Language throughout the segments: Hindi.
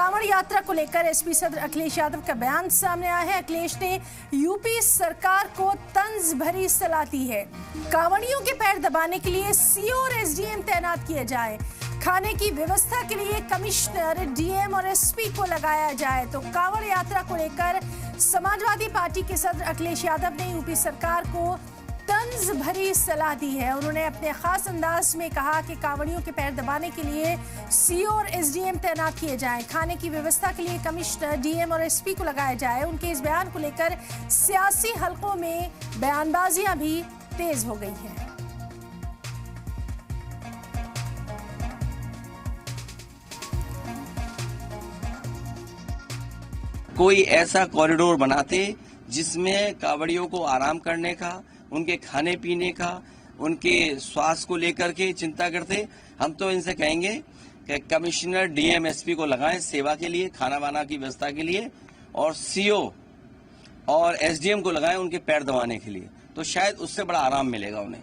कांवड़ यात्रा को लेकर एसपी सदर अखिलेश यादव का बयान सामने आया है। अखिलेश ने यूपी सरकार को तंज भरी सलाह दी है। कांवड़ियों के पैर दबाने के लिए सीओ और एसडीएम तैनात किए जाए, खाने की व्यवस्था के लिए कमिश्नर, डीएम और एसपी को लगाया जाए। तो कांवड़ यात्रा को लेकर समाजवादी पार्टी के सदर अखिलेश यादव ने यूपी सरकार को तंज भरी सलाह दी है। उन्होंने अपने खास अंदाज में कहा कि कांवड़ियों के पैर दबाने के लिए सीओ और एसडीएम तैनात किए जाएं, खाने की व्यवस्था के लिए कमिश्नर, डीएम और एसपी को लगाया जाए। उनके इस बयान को लेकर सियासी हलकों में बयानबाजियां भी तेज हो गई हैं। कोई ऐसा कॉरिडोर बनाते जिसमें कांवड़ियों को आराम करने का, उनके खाने पीने का, उनके स्वास्थ्य को लेकर के चिंता करते। हम तो इनसे कहेंगे कि कमिश्नर, डीएम, एसपी को लगाएं सेवा के लिए, खाना वाना की व्यवस्था के लिए, और सीओ और एसडीएम को लगाएं उनके पैर दबाने के लिए। तो शायद उससे बड़ा आराम मिलेगा उन्हें,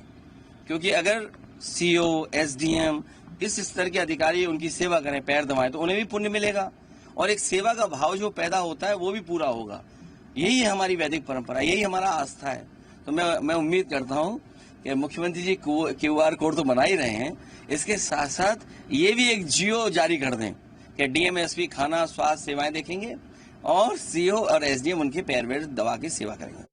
क्योंकि अगर सीओ, एसडीएम इस स्तर के अधिकारी उनकी सेवा करें, पैर दबाएं, तो उन्हें भी पुण्य मिलेगा और एक सेवा का भाव जो पैदा होता है वो भी पूरा होगा। यही है हमारी वैदिक परंपरा, यही हमारा आस्था है। तो मैं उम्मीद करता हूं कि मुख्यमंत्री जी क्यूआर कोड तो बना ही रहे हैं, इसके साथ साथ ये भी एक जियो जारी कर दें कि डीएम, एसपी खाना, स्वास्थ्य सेवाएं देखेंगे और सीओ और एसडीएम उनके पैर दबा के सेवा करेंगे।